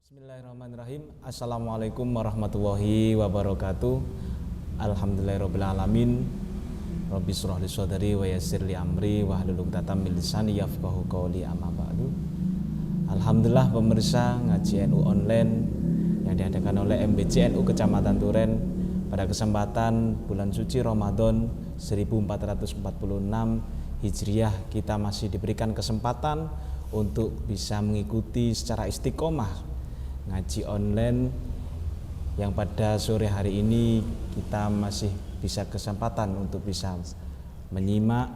Bismillahirrahmanirrahim. Assalamualaikum warahmatullahi wabarakatuh. Alhamdulillahirabbil alamin. Rabbi shrah li sadri wa yassir li amri wahlul 'uqdatam min lisani yafqahu qawli, amma ba'du. Alhamdulillah pemirsa ngaji NU online yang diadakan oleh MBC NU Kecamatan Turen pada kesempatan bulan suci Ramadan 1446 Hijriah, kita masih diberikan kesempatan untuk bisa mengikuti secara istiqomah ngaji online yang pada sore hari ini kita masih bisa kesempatan untuk bisa menyimak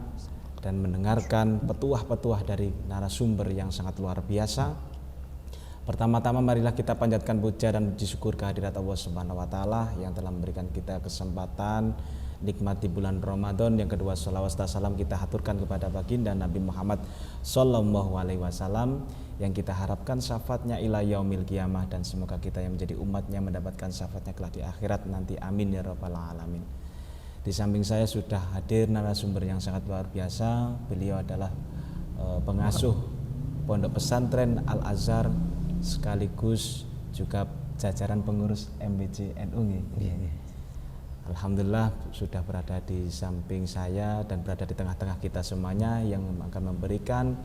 dan mendengarkan petuah-petuah dari narasumber yang sangat luar biasa. Pertama-tama marilah kita panjatkan puja dan puji syukur kehadirat Allah Subhanahu wa taala yang telah memberikan kita kesempatan nikmati bulan Ramadan. Yang kedua, sholawat dan salam kita haturkan kepada baginda Nabi Muhammad Sallallahu Alaihi Wasallam yang kita harapkan syafaatnya ila yaumil qiyamah, dan semoga kita yang menjadi umatnya mendapatkan syafaatnya kelak di akhirat nanti, amin ya rabbal alamin. Di samping saya sudah hadir narasumber yang sangat luar biasa. Beliau adalah pengasuh Pondok Pesantren Al Azhar sekaligus juga jajaran pengurus MBC NU. Alhamdulillah sudah berada di samping saya dan berada di tengah-tengah kita semuanya yang akan memberikan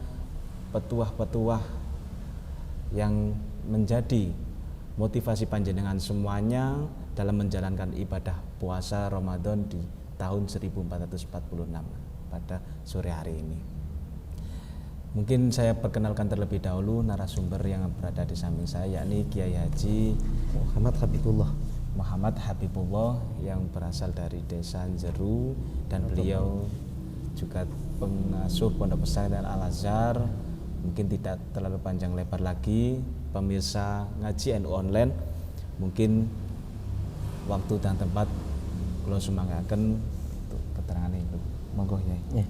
petuah-petuah yang menjadi motivasi panjenengan semuanya dalam menjalankan ibadah puasa Ramadan di tahun 1446 pada sore hari ini. Mungkin saya perkenalkan terlebih dahulu narasumber yang berada di samping saya, yakni Kiai Haji Muhammad Habibullah yang berasal dari desa Jeru, dan beliau juga pengasuh Pondok Pesantren Al Azhar. Mungkin tidak terlalu panjang lebar lagi pemirsa ngaji NU online, mungkin waktu dan tempat kula sumanggaken untuk keterangan itu. Monggo Nyai.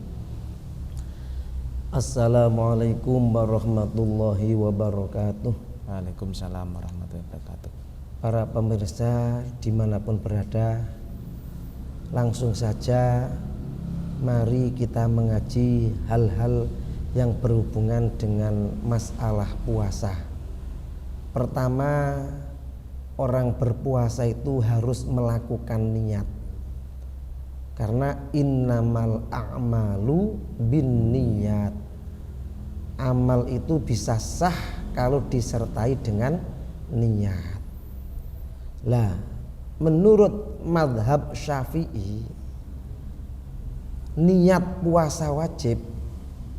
Assalamualaikum warahmatullahi wabarakatuh. Waalaikumsalam warahmatullahi wabarakatuh. Para pemirsa dimanapun berada, langsung saja mari kita mengaji hal-hal yang berhubungan dengan masalah puasa. Pertama, orang berpuasa itu harus melakukan niat, karena innamal a'malu binniyat. Amal itu bisa sah kalau disertai dengan niat. Lah, menurut mazhab Syafi'i, niat puasa wajib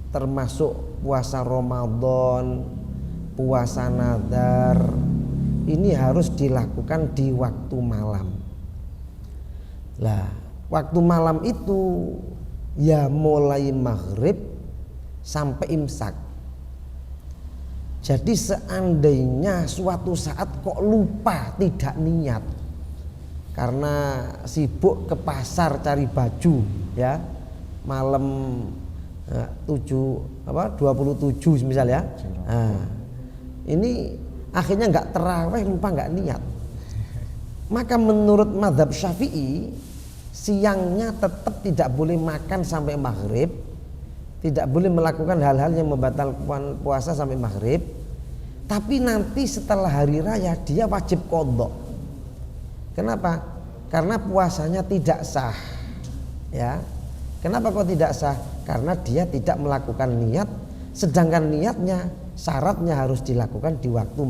termasuk puasa Ramadan, puasa nadar, ini harus dilakukan di waktu malam. Lah, waktu malam itu ya mulai maghrib sampai imsak. Jadi seandainya suatu saat kok lupa tidak niat karena sibuk ke pasar cari baju, ya, malam 27 misal ya, ini akhirnya nggak terawih, lupa nggak niat, maka menurut mazhab Syafi'i siangnya tetap tidak boleh makan sampai maghrib, tidak boleh melakukan hal-hal yang membatalkan puasa sampai maghrib. Tapi nanti setelah hari raya dia wajib qadha. Kenapa? Karena puasanya tidak sah, ya. Kenapa kok tidak sah? Karena dia tidak melakukan niat, sedangkan niatnya syaratnya harus dilakukan di waktu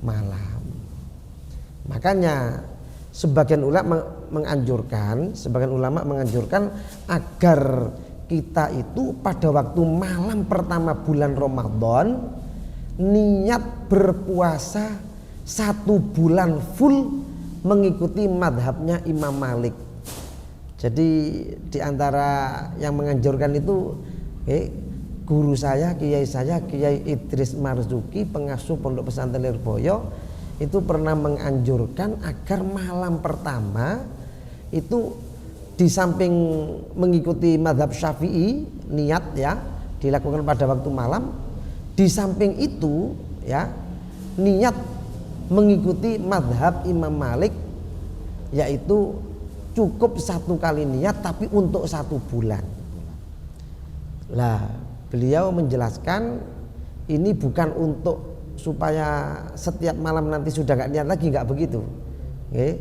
malam. Makanya sebagian ulama menganjurkan agar kita itu pada waktu malam pertama bulan Ramadan niat berpuasa 1 bulan full mengikuti madhabnya Imam Malik. Jadi di antara yang menganjurkan itu guru saya, Kiai Idris Marzuki, pengasuh Pondok Pesantren Lirboyo, itu pernah menganjurkan agar malam pertama itu di samping mengikuti mazhab Syafi'i niat, ya, dilakukan pada waktu malam, di samping itu, ya, niat mengikuti mazhab Imam Malik, yaitu cukup 1 kali niat tapi untuk 1 bulan. Lah, beliau menjelaskan ini bukan untuk supaya setiap malam nanti sudah nggak niat lagi, nggak begitu. Oke.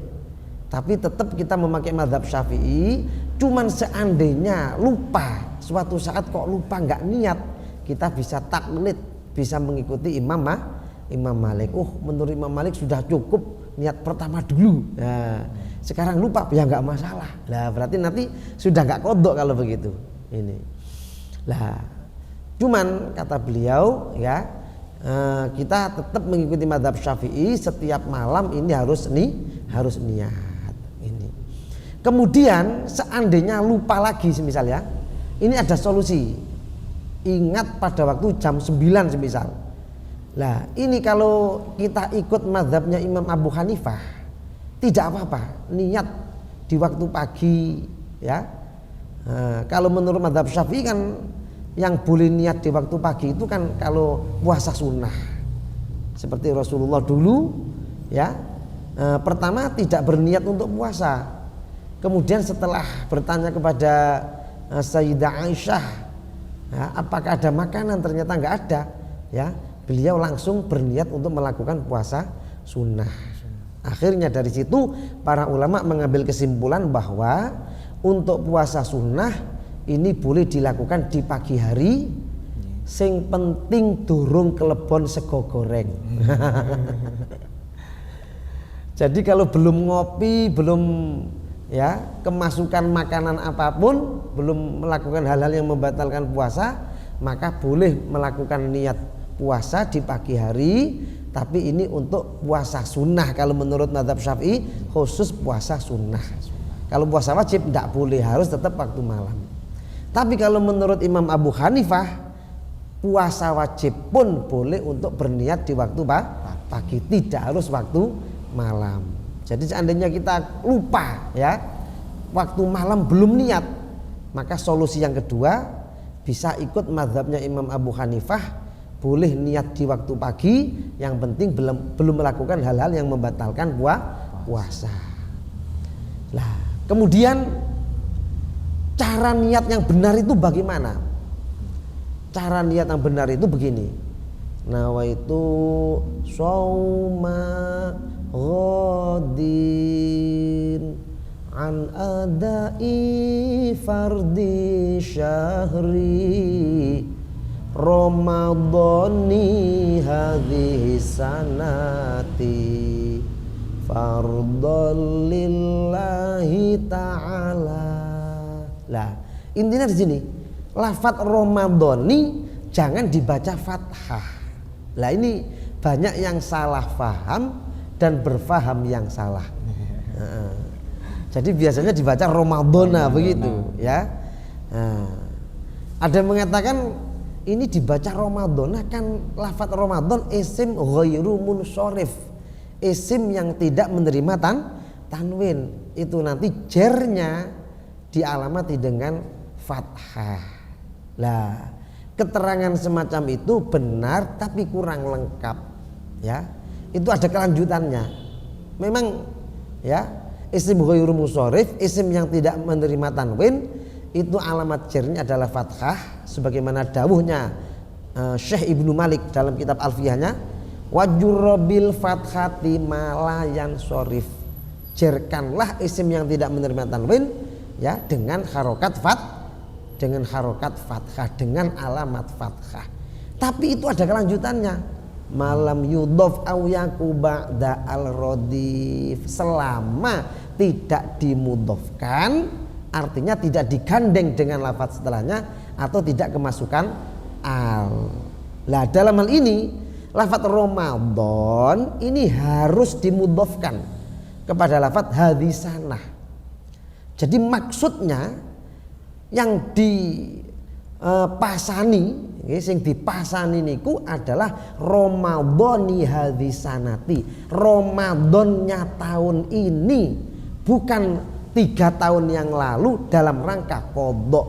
Tapi tetap kita memakai mazhab Syafi'i. Cuman seandainya lupa, suatu saat kok lupa nggak niat, kita bisa taklid, bisa mengikuti Imam Malik. Menurut Imam Malik sudah cukup niat pertama dulu. Nah, sekarang lupa ya nggak masalah. Nah, berarti nanti sudah nggak kodok kalau begitu. Ini. Lah, cuman kata beliau ya, kita tetap mengikuti mazhab Syafi'i, setiap malam ini harus niat. Kemudian seandainya lupa lagi semisal ya, ini ada solusi. Ingat pada waktu jam 9 semisal. Lah ini kalau kita ikut mazhabnya Imam Abu Hanifah tidak apa-apa, niat di waktu pagi ya. Kalau menurut mazhab Syafi'i kan yang boleh niat di waktu pagi itu kan kalau puasa sunnah. Seperti Rasulullah dulu ya, pertama tidak berniat untuk puasa. Kemudian setelah bertanya kepada Sayyidah Aisyah, ya, apakah ada makanan, ternyata nggak ada, ya, beliau langsung berniat untuk melakukan puasa sunnah. Akhirnya dari situ para ulama mengambil kesimpulan bahwa untuk puasa sunnah ini boleh dilakukan di pagi hari, sing penting durung kelebon sego goreng. Jadi kalau belum ngopi, belum ya kemasukan makanan apapun, belum melakukan hal-hal yang membatalkan puasa, maka boleh melakukan niat puasa di pagi hari, tapi ini untuk puasa sunnah. Kalau menurut mazhab Syafi'i khusus puasa sunnah. Kalau puasa wajib tidak boleh, harus tetap waktu malam. Tapi kalau menurut Imam Abu Hanifah, puasa wajib pun boleh untuk berniat di waktu pagi, tidak harus waktu malam. Jadi seandainya kita lupa ya, waktu malam belum niat, maka solusi yang kedua bisa ikut mazhabnya Imam Abu Hanifah, boleh niat di waktu pagi, yang penting belum melakukan hal-hal yang membatalkan puasa. Lah, kemudian cara niat yang benar itu bagaimana? Cara niat yang benar itu begini. Nawaitu shauma ghadin an adai fardi syahri ramadhani hadhihi sanati fardhal lillahi ta'ala. Lah, intinya di sini lafadz ramadhani jangan dibaca fathah. Lah ini banyak yang salah faham dan berfaham yang salah. Jadi biasanya dibaca Ramadhana begitu ya. Ada yang mengatakan ini dibaca Ramadhana kan lafadz Ramadan isim ghairu munsharif, isim yang tidak menerima tanwin. Itu nanti jernya dialamati dengan fathah. Lah, keterangan semacam itu benar tapi kurang lengkap ya. Itu ada kelanjutannya. Memang ya, isim ghairu munsharif, isim yang tidak menerima tanwin, itu alamat jernya adalah fathah, sebagaimana dawuhnya Syekh Ibnu Malik dalam kitab Alfiyahnya, wajurrobil fathati malayan sorif. Jerkanlah isim yang tidak menerima tanwin ya dengan harokat fathah, dengan alamat fathah. Tapi itu ada kelanjutannya. Malam yudhof aw yaku ba'da al-rodif, selama tidak dimudhofkan, artinya tidak digandeng dengan lafaz setelahnya atau tidak kemasukan al. Lah dalam hal ini lafaz Ramadan ini harus dimudhofkan kepada lafaz hadisanah. Jadi maksudnya yang dipasani, sing dipasani niku adalah Ramadhani hadisanati, Ramadannya tahun ini, bukan 3 tahun yang lalu dalam rangka qadha.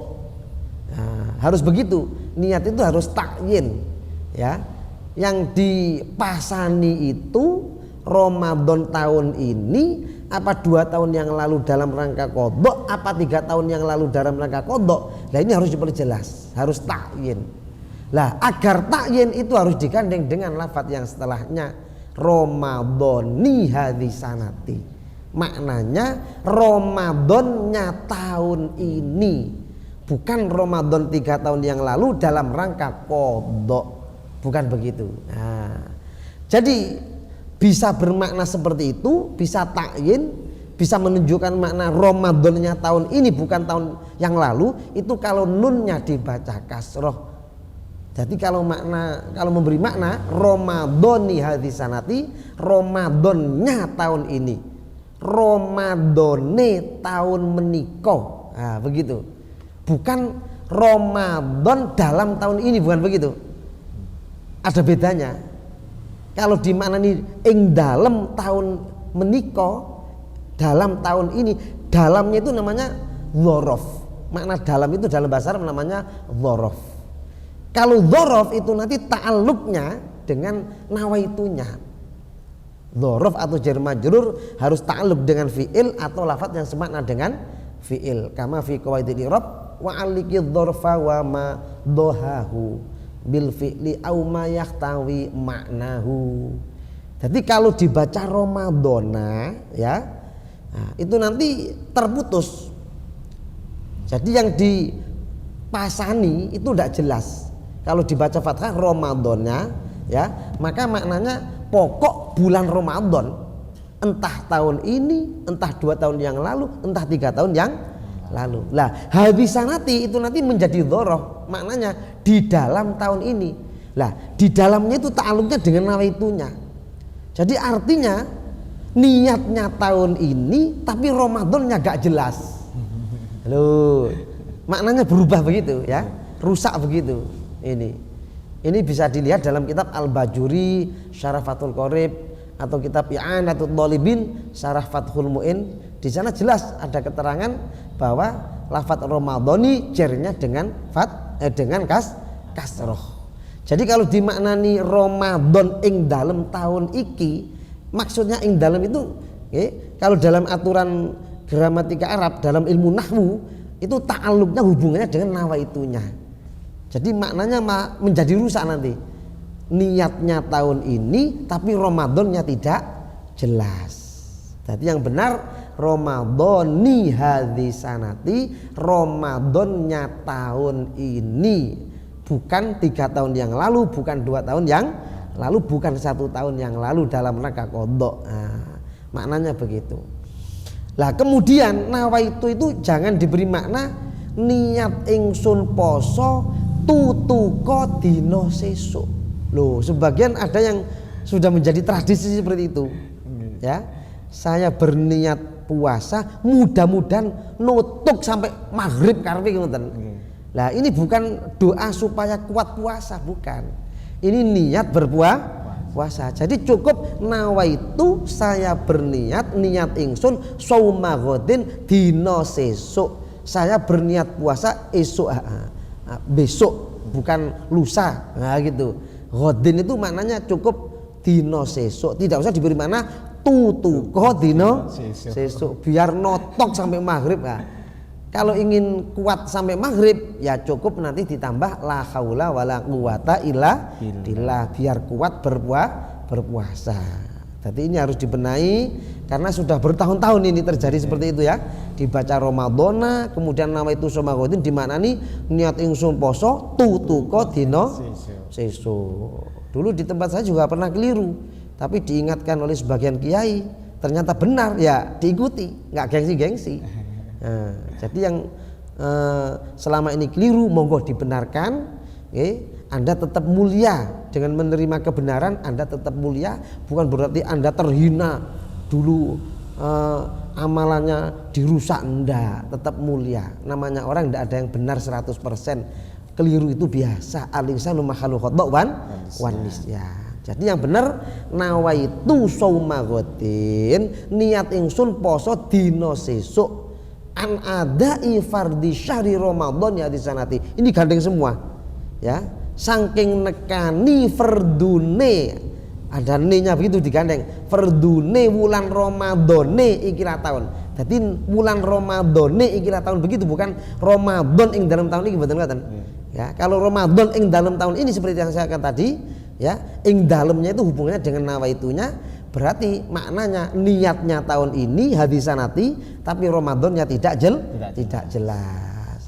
Nah, harus begitu, niat itu harus takyin ya. Yang dipasani itu Ramadan tahun ini apa 2 tahun yang lalu dalam rangka qadha, apa 3 tahun yang lalu dalam rangka qadha. Nah ini harus diperjelas, harus takyin. Lah agar takyin itu harus digandeng dengan lafadz yang setelahnya Ramadhani hadhihi sanati. Maknanya Ramadannya tahun ini, bukan Ramadan 3 tahun yang lalu dalam rangka qadha. Bukan begitu. Nah, jadi bisa bermakna seperti itu, bisa takyin, bisa menunjukkan makna Ramadannya tahun ini bukan tahun yang lalu, itu kalau nunnya dibaca kasroh. Jadi kalau memberi makna Ramadhani hadhihi sanati, Ramadannya tahun ini, Ramadhane tahun menika. Nah, begitu. Bukan Ramadan dalam tahun ini, bukan begitu. Ada bedanya. Kalau dimaknani ing dalam tahun menika, dalam tahun ini, dalamnya itu namanya dzaraf. Makna dalam itu dalam bahasa Arab namanya dzaraf. Kalau dzaraf itu nanti ta'alluqnya dengan nawaitunya. Dzaraf atau jar majrur harus ta'alluq dengan fi'il atau lafadz yang semakna dengan fi'il. Kama fi qawaidil i'rab wa 'alliqidz dzarfa wa ma dhahahu bil fi'li aw ma yahtawi maknahu. Jadi kalau dibaca Ramadhana ya, nah, itu nanti terputus. Jadi yang dipasani itu tidak jelas. Kalau dibaca fathah Ramadannya ya, maka maknanya pokok bulan Ramadan, entah tahun ini, entah 2 tahun yang lalu, entah 3 tahun yang lalu. Lah hadhihi sanati itu nanti menjadi dzaraf, maknanya di dalam tahun ini. Lah di dalamnya itu ta'alluqnya dengan nawaitunya. Jadi artinya niatnya tahun ini tapi Ramadannya gak jelas. Loh, maknanya berubah begitu ya, rusak begitu. Ini bisa dilihat dalam kitab Al-Bajuri Syarah Fathul Qorib atau kitab I'anatul Thalibin Syarah Fathul Mu'in. Di sana jelas ada keterangan bahwa lafadz Ramadhani jarnya dengan dengan kasroh. Jadi kalau dimaknani Ramadan ing dalam tahun iki, maksudnya ing dalam itu kalau dalam aturan gramatika Arab, dalam ilmu nahwu itu ta'alluqnya hubungannya dengan nawaitunya. Jadi maknanya menjadi rusak nanti. Niatnya tahun ini tapi Ramadannya tidak jelas. Jadi yang benar Ramadhani hadhihi sanati, Ramadannya tahun ini, bukan 3 tahun yang lalu, bukan 2 tahun yang lalu, bukan 1 tahun yang lalu dalam rangka qadha. Nah, maknanya begitu. Lah kemudian nawaitu itu jangan diberi makna niat ingsun poso tutuko dino sesuk. Loh, sebagian ada yang sudah menjadi tradisi seperti itu. Ya, saya berniat puasa, mudah-mudahan nutuk sampai maghrib karepe ngoten. Lah ini bukan doa supaya kuat puasa, bukan. Ini niat berpuasa. Jadi cukup nawaitu, saya berniat, niat ingsun sauma ghadin dino sesuk. Saya berniat puasa esok, besok, bukan lusa. Nah gitu. Ghadin itu maknanya cukup dino sesuk, tidak usah diberi mana tutuko dino sesuk, biar notok sampai maghrib. Nah, kalau ingin kuat sampai maghrib ya cukup nanti ditambah la haula wala quwata illa billah, biar kuat berpuasa. Jadi ini harus dibenahi karena sudah bertahun-tahun ini terjadi seperti itu ya. Dibaca Ramadhana, kemudian nama itu somagodin dimaknani niat ingsun poso tutuko dino sesuk. Dulu di tempat saya juga pernah keliru, tapi diingatkan oleh sebagian kiai, ternyata benar ya diikuti, nggak gengsi-gengsi. Nah, jadi yang selama ini keliru monggo dibenarkan. Anda tetap mulia dengan menerima kebenaran, Anda tetap mulia, bukan berarti Anda terhina dulu, amalannya dirusak, enggak, tetap mulia. Namanya orang enggak ada yang benar 100%, keliru itu biasa. Al-insanu makhluk khata' wan nisyan. Jadi yang benar nawaitu sauma ghadin, niat ingsun poso dina sesuk an adai fardhi syahri Ramadan ya di sanati. Ini gandeng semua ya, saking nekani fardune, ada ne-nya begitu digandeng, fardune wulan Ramadhane iki ra taun. Dadi wulan Ramadhane iki ra taun begitu, bukan Ramadan ing dalam tahun iki mboten ngoten. Ya, kalau Ramadan ing dalam tahun ini seperti yang saya katakan tadi, ya, ing dalamnya itu hubungannya dengan nawaitunya, berarti maknanya niatnya tahun ini hadisanati, tapi Ramadannya tidak jelas.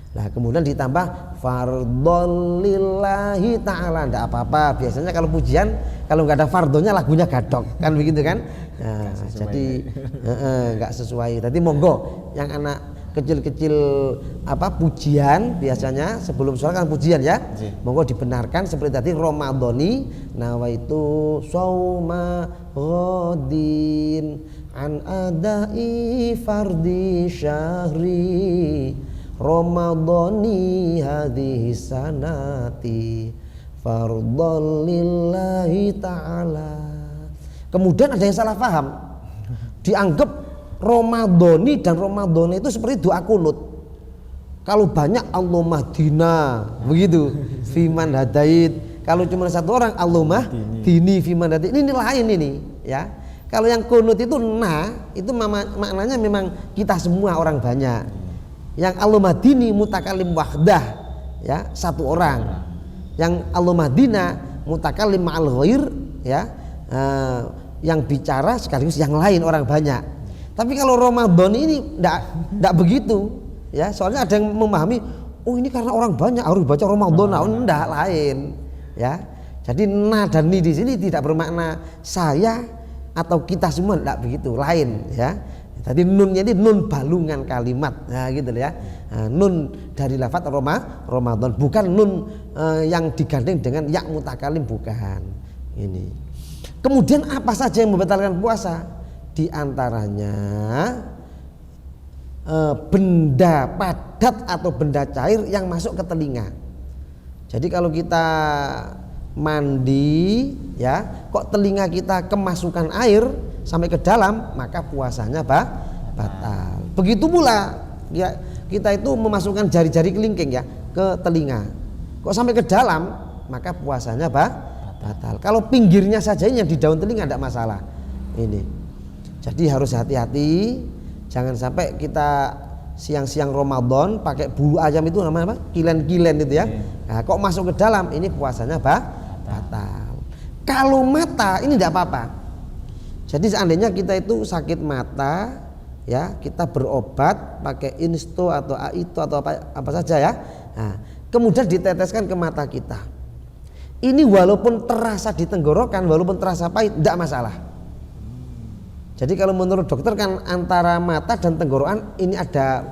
Nah, kemudian ditambah fardhon lillahi ta'ala, enggak apa-apa. Biasanya kalau pujian kalau nggak ada fardhonya lagunya gadok, kan begitu kan? Nah, jadi nggak sesuai. Tadi monggo yang anak kecil-kecil pujian biasanya sebelum sholat kan pujian ya, monggo dibenarkan seperti tadi Ramadhani nawaitu shauma ghadin an adai fardi syahri Ramadhani hadhihi sanati fardhon lillahi ta'ala. Kemudian ada yang salah paham, dianggap Ramadhani dan Ramadhani itu seperti doa kunut. Kalau banyak Allahumma dina, begitu. Fiman hadait. Kalau cuma satu orang Allahumma dini fiman hadait. Ini lain ini, ya. Kalau yang kunut itu itu maknanya memang kita semua orang banyak. Yang Allahumma dini mutakalim wahdah, ya, satu orang. Yang Allahumma dina mutakalim ma'al ghair, ya, yang bicara sekaligus yang lain orang banyak. Tapi kalau Ramadan ini enggak begitu, ya. Soalnya ada yang memahami, oh ini karena orang banyak harus baca Ramadan. Oh, enggak, lain, ya. Jadi na dan ni di sini tidak bermakna saya atau kita semua, enggak begitu, lain, ya. Tadi nunnya ini nun balungan kalimat, nah gitu ya. Nah, nun dari lafaz Ramadan, bukan nun yang digandeng dengan ya mutakalim, bukan. Ini. Kemudian apa saja yang membatalkan puasa? Di antaranya benda padat atau benda cair yang masuk ke telinga. Jadi kalau kita mandi, ya, kok telinga kita kemasukan air sampai ke dalam, maka puasanya batal. Begitu pula ya, kita itu memasukkan jari-jari kelingking ya ke telinga, kok sampai ke dalam, maka puasanya batal. Kalau pinggirnya saja yang di daun telinga tidak masalah. Ini. Jadi harus hati-hati, jangan sampai kita siang-siang Ramadan pakai bulu ayam itu namanya apa? Kilen-kilen itu ya. Nah, kok masuk ke dalam, ini puasanya batal. Kalau mata ini tidak apa-apa. Jadi seandainya kita itu sakit mata, ya, kita berobat pakai insto atau aito atau apa saja ya. Nah, kemudian diteteskan ke mata kita. Ini walaupun terasa di tenggorokan, walaupun terasa pahit, tidak masalah. Jadi kalau menurut dokter kan antara mata dan tenggorokan ini ada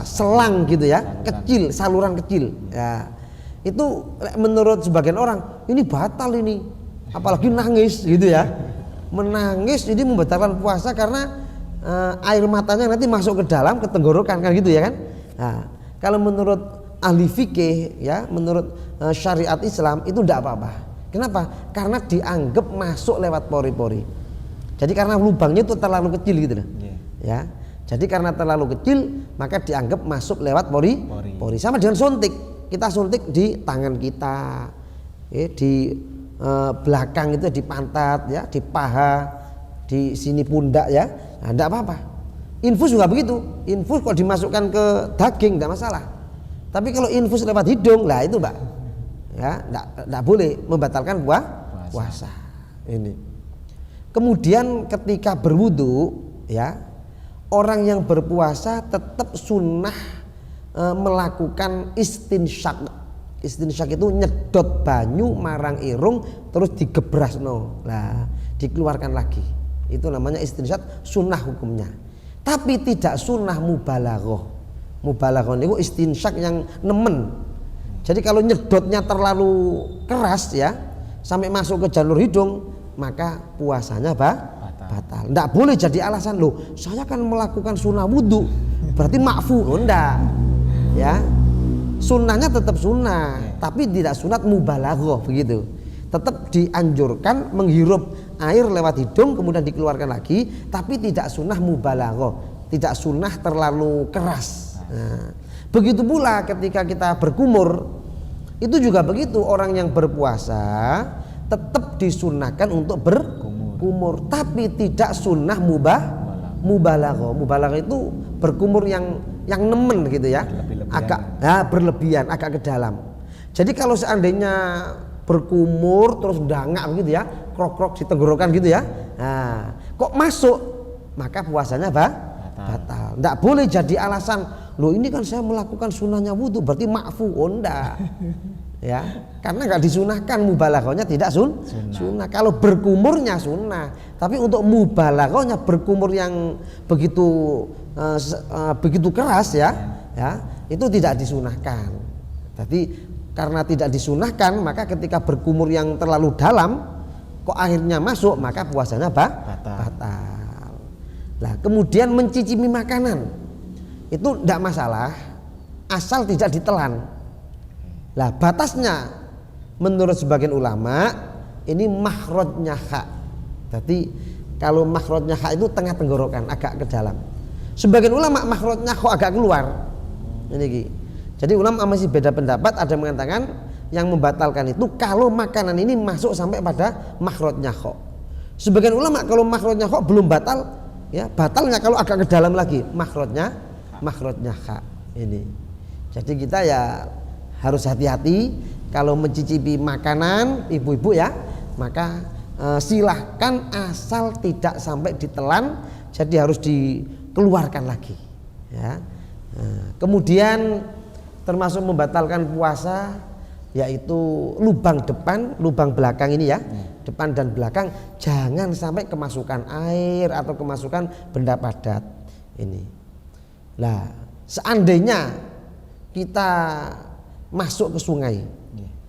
selang gitu ya, kecil, saluran kecil. Ya, itu menurut sebagian orang ini batal ini, apalagi nangis gitu ya. Menangis ini membatalkan puasa karena air matanya nanti masuk ke dalam, ke tenggorokan kan gitu ya kan. Nah, kalau menurut ahli fikih ya, menurut syariat Islam itu tidak apa-apa. Kenapa? Karena dianggap masuk lewat pori-pori. Jadi karena lubangnya itu terlalu kecil gitu loh. Ya. Jadi karena terlalu kecil maka dianggap masuk lewat pori. Sama dengan suntik. Kita suntik di tangan kita, ya, di belakang itu, di pantat ya, di paha, di sini pundak ya. Nah, enggak apa-apa. Infus juga begitu. Infus kok dimasukkan ke daging enggak masalah. Tapi kalau infus lewat hidung, lah itu Mbak. Ya, enggak boleh, membatalkan puasa. Ini. Kemudian ketika berwudu ya, orang yang berpuasa tetap sunnah melakukan istinsyak. Istinsyak itu nyedot banyu marang irung terus digebrasno, lah dikeluarkan lagi. Itu namanya istinsyak, sunnah hukumnya. Tapi tidak sunnah mubalaghah. Mubalaghah itu istinsyak yang nemen. Jadi kalau nyedotnya terlalu keras ya, sampai masuk ke jalur hidung, maka puasanya batal. Nggak boleh jadi alasan, loh saya kan melakukan sunnah wudhu berarti makfu. Oh, enggak ya, sunnahnya tetap sunnah, tapi tidak sunat mubalaghah begitu. Tetap dianjurkan menghirup air lewat hidung kemudian dikeluarkan lagi, tapi tidak sunnah mubalaghah, tidak sunnah terlalu keras. Nah, begitu pula ketika kita berkumur, itu juga begitu. Orang yang berpuasa tetap disunahkan untuk berkumur, tapi tidak sunnah mubalaghah. Mubalaghah itu berkumur yang nemen gitu ya, agak berlebihan, agak ke dalam. Jadi kalau seandainya berkumur terus dangak begitu ya, krok-krok di tenggorokan gitu ya, nah, kok masuk, maka puasanya batal. Nggak boleh jadi alasan, loh ini kan saya melakukan sunahnya wudhu berarti ma'fu. Oh enggak. Ya, karena nggak disunahkan, mubalaghahnya tidak sunnah. Kalau berkumurnya sunnah, tapi untuk mubalaghahnya berkumur yang begitu begitu keras ya, itu tidak disunahkan. Jadi karena tidak disunahkan, maka ketika berkumur yang terlalu dalam kok akhirnya masuk, maka puasanya batal. Nah, kemudian mencicipi makanan itu tidak masalah asal tidak ditelan. Lah batasnya menurut sebagian ulama ini makhrajnya ha. Jadi kalau makhrajnya ha itu tengah tenggorokan, agak ke dalam. Sebagian ulama makhrajnya kok agak keluar. Ini. Jadi ulama masih beda pendapat, ada yang mengatakan yang membatalkan itu kalau makanan ini masuk sampai pada makhrajnya kha. Sebagian ulama kalau makhrajnya kha belum batal, ya batalnya kalau agak ke dalam lagi makhrajnya kha ini. Jadi kita ya harus hati-hati kalau mencicipi makanan ibu-ibu ya, maka silahkan asal tidak sampai ditelan, jadi harus dikeluarkan lagi ya. Kemudian termasuk membatalkan puasa yaitu lubang depan, lubang belakang ini ya, depan dan belakang jangan sampai kemasukan air atau kemasukan benda padat ini. Nah, seandainya kita masuk ke sungai,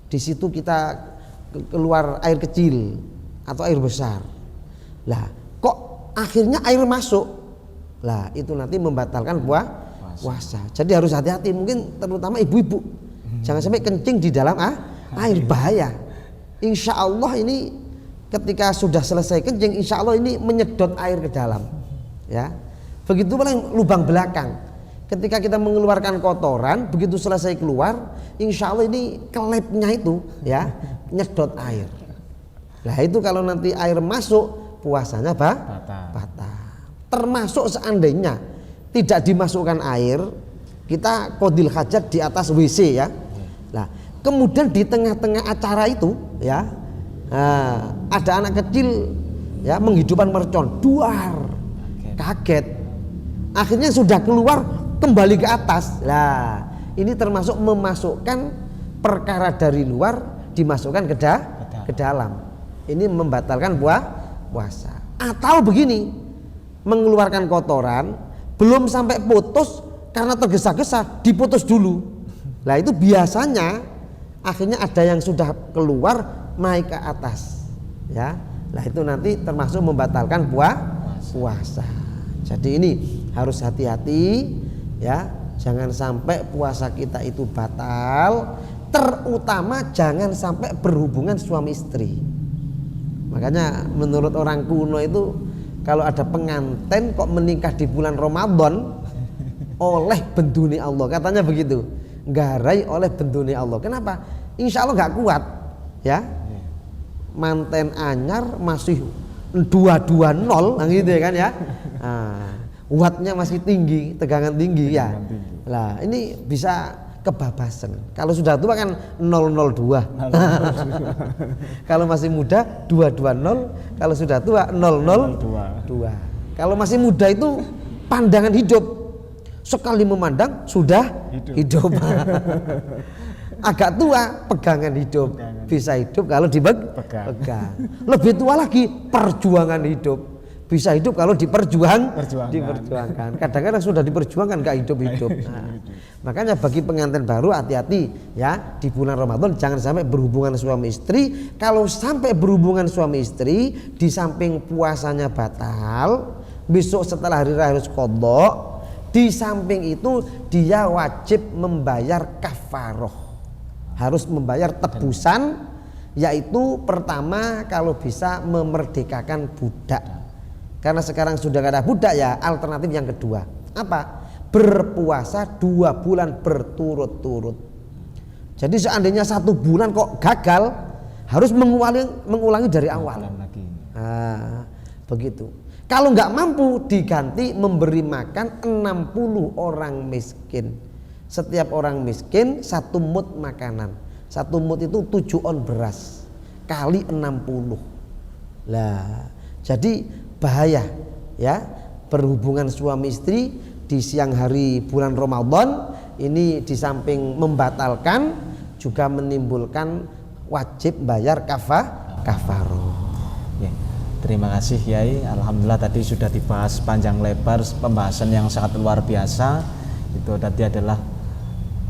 di situ kita keluar air kecil atau air besar, lah kok akhirnya air masuk, lah itu nanti membatalkan puasa. Jadi harus hati-hati, mungkin terutama ibu-ibu jangan sampai kencing di dalam air, bahaya. Insya Allah ini ketika sudah selesai kencing, insya Allah ini menyedot air ke dalam ya. Begitu pula lubang belakang, ketika kita mengeluarkan kotoran, begitu selesai keluar, insya Allah ini kelepnya itu ya nyedot air. Nah itu kalau nanti air masuk, puasanya batal. Termasuk seandainya tidak dimasukkan air, kita qadil hajat di atas WC ya. Nah, kemudian di tengah-tengah acara itu ya, ada anak kecil ya menghidupkan mercon, duar, kaget. Akhirnya sudah keluar kembali ke atas. Lah, ini termasuk memasukkan perkara dari luar dimasukkan ke dalam. Ini membatalkan puasa. Atau begini, mengeluarkan kotoran belum sampai putus karena tergesa-gesa diputus dulu. Nah itu biasanya akhirnya ada yang sudah keluar naik ke atas ya. Nah itu nanti termasuk membatalkan puasa. Jadi ini harus hati-hati ya, jangan sampai puasa kita itu batal, terutama jangan sampai berhubungan suami istri. Makanya menurut orang kuno itu kalau ada pengantin kok menikah di bulan Ramadan oleh benduni Allah, katanya begitu, garai oleh benduni Allah. Kenapa? Insya Allah nggak kuat ya, manten anyar masih 220 gitu ya kan ya, wattnya masih tinggi, tegangan tinggi ya. Lah ini bisa kebabasan. Kalau sudah tua kan 002. Kalau masih muda 220, kalau sudah tua 002. Kalau masih muda itu pandangan hidup, sekali memandang sudah hidup. Agak tua pegangan hidup, bisa hidup kalau dipegang. Lebih tua lagi perjuangan hidup, bisa hidup kalau diperjuangkan. Kadang-kadang sudah diperjuangkan nggak hidup. Nah, makanya bagi pengantin baru hati-hati ya, di bulan Ramadan jangan sampai berhubungan suami istri. Kalau sampai berhubungan suami istri, di samping puasanya batal, besok setelah hari raya harus qadha, di samping itu dia wajib membayar kafaroh, harus membayar tebusan, yaitu pertama kalau bisa memerdekakan budak. Karena sekarang sudah gak ada budak ya, alternatif yang kedua apa? Berpuasa 2 bulan berturut-turut. Jadi seandainya 1 bulan kok gagal, harus mengulangi dari awal. Nah, begitu. Kalau nggak mampu diganti memberi makan 60 orang miskin. Setiap orang miskin 1 mud makanan. 1 mud itu 7 on beras kali 60. Lah, jadi bahaya ya berhubungan suami istri di siang hari bulan Ramadan ini, di samping membatalkan juga menimbulkan wajib bayar kafaroh. Ya, terima kasih Yai. Alhamdulillah tadi sudah dibahas panjang lebar, pembahasan yang sangat luar biasa. Itu tadi adalah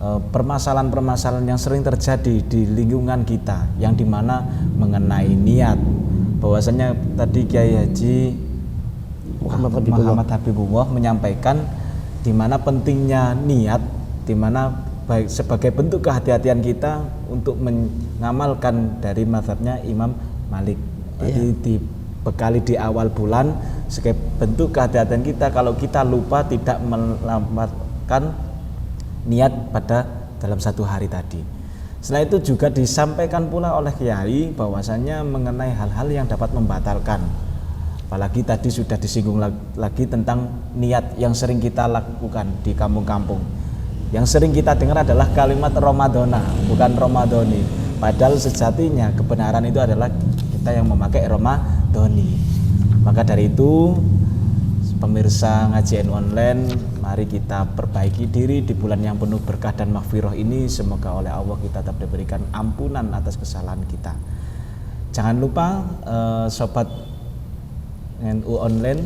permasalahan-permasalahan yang sering terjadi di lingkungan kita, yang dimana mengenai niat. Bahwasanya tadi Kiai Haji Muhammad Habibullah menyampaikan di mana pentingnya niat, di mana baik sebagai bentuk kehati-hatian kita untuk mengamalkan dari mazhabnya Imam Malik. Jadi dibekali di awal bulan sebagai bentuk kehati-hatian kita kalau kita lupa tidak melampatkan niat pada dalam 1 hari tadi. Setelah itu juga disampaikan pula oleh Kiai bahwasanya mengenai hal-hal yang dapat membatalkan. Apalagi tadi sudah disinggung lagi tentang niat yang sering kita lakukan di kampung-kampung. Yang sering kita dengar adalah kalimat Ramadana, bukan Ramadhani. Padahal sejatinya kebenaran itu adalah kita yang memakai Ramadhani. Maka dari itu, pemirsa ngaji NU online, mari kita perbaiki diri di bulan yang penuh berkah dan maghfirah ini. Semoga oleh Allah kita tetap diberikan ampunan atas kesalahan kita. Jangan lupa sobat NU online,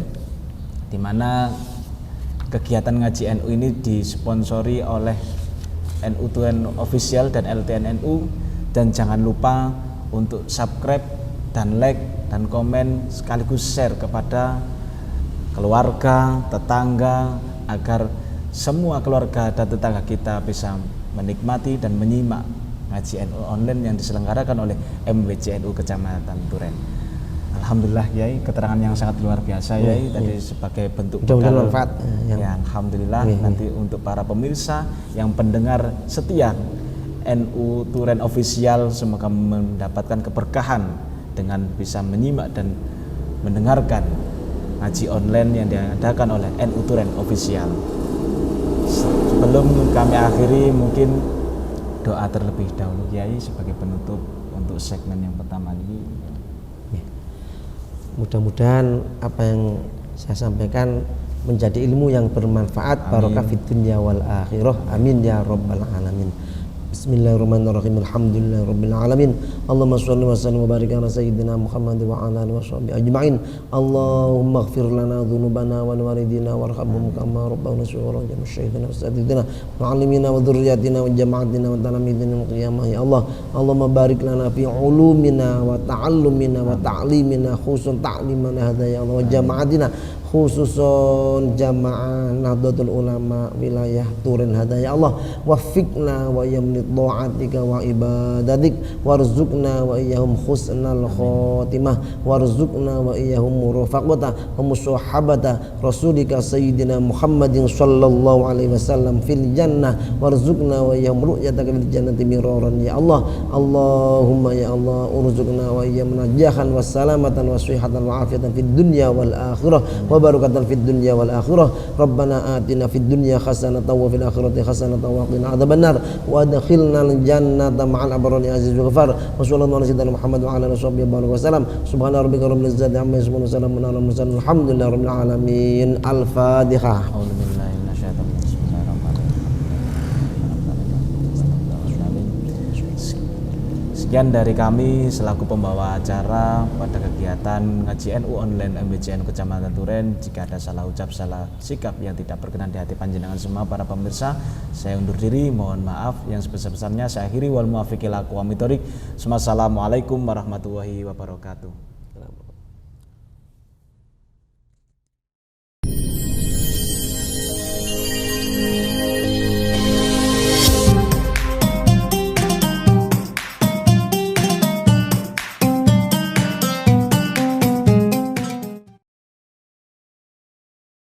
di mana kegiatan ngaji NU ini disponsori oleh NU Turen Official dan LTN NU. Dan jangan lupa untuk subscribe dan like dan komen sekaligus share kepada keluarga, tetangga, agar semua keluarga dan tetangga kita bisa menikmati dan menyimak ngaji NU online yang diselenggarakan oleh MWC NU Kecamatan Turen. Alhamdulillah Yai, keterangan yang sangat luar biasa Yai, tadi sebagai bentuk bekal manfaat. Ya, alhamdulillah. Nanti untuk para pemirsa yang pendengar setia NU Turen Official, semoga mendapatkan keberkahan dengan bisa menyimak dan mendengarkan ngaji online yang diadakan oleh NU Turen Official. Sebelum kami akhiri, mungkin doa terlebih dahulu Kiai sebagai penutup untuk segmen yang pertama ini. Mudah-mudahan apa yang saya sampaikan menjadi ilmu yang bermanfaat, barokah fid dunya wal akhirah. Amin ya rabbal alamin. Bismillahirrahmanirrahim. Alhamdulillahirabbil alamin. Allahumma shalli wa sallim wa barik ala sayyidina Muhammad wa ala alihi washabihi ajma'in. Allahumma ighfir lana dhunubana wa liwalidina warhamhum kama rabbawna shighara wa jama'atina wa sadidina wa 'allimina wa dhurriyyatina wa jama'atina wa talamidina wa qiyamah ya Allah. Allahumma barik lana fi ulumina wa ta'allumina wa ta'limina khususan ta'limana hadza ya Allah, wa jama'atina khususon jamaah Nahdlatul Ulama wilayah Turen hadza ya Allah. Waffiqna wa yamni ta'atika wa ibadatik warzuqna wa iyyahum husnal khotimah warzuqna wa iyyahum murafaqata wa musahabata rasulika sayyidina Muhammadin sallallahu alaihi wasallam fil jannah warzuqna wa iyyahum ru'yataka fil jannati miraran ya Allah. Allahumma ya Allah urzuqna wa iyyahum najahan wa salamatan wa sihhatan wa afiatan fid dunya wal akhirah wa barakatan fid dunya wal akhirah. Rabbana atina fid dunya hasanatan wa fil akhirati hasanatan wa qina adzabannar wa adkhilna al jannata ma'al abrar ya aziz wa ghafar. Wa sallallahu ala sayyidina Muhammad wa ala alihi wasallam. Subhana rabbika rabbil izzati amma yasifun wa salamun ala mursalin alhamdulillahi rabbil alamin. Al-Fatihah. Sekian dari kami selaku pembawa acara pada kegiatan ngaji NU online MWC NU Kecamatan Turen. Jika ada salah ucap, salah sikap yang tidak berkenan di hati panjenengan semua para pemirsa, saya undur diri, mohon maaf yang sebesar-besarnya. Saya akhiri, wal muwaffiq ila aqwamit thoriq. Assalamualaikum warahmatullahi wabarakatuh.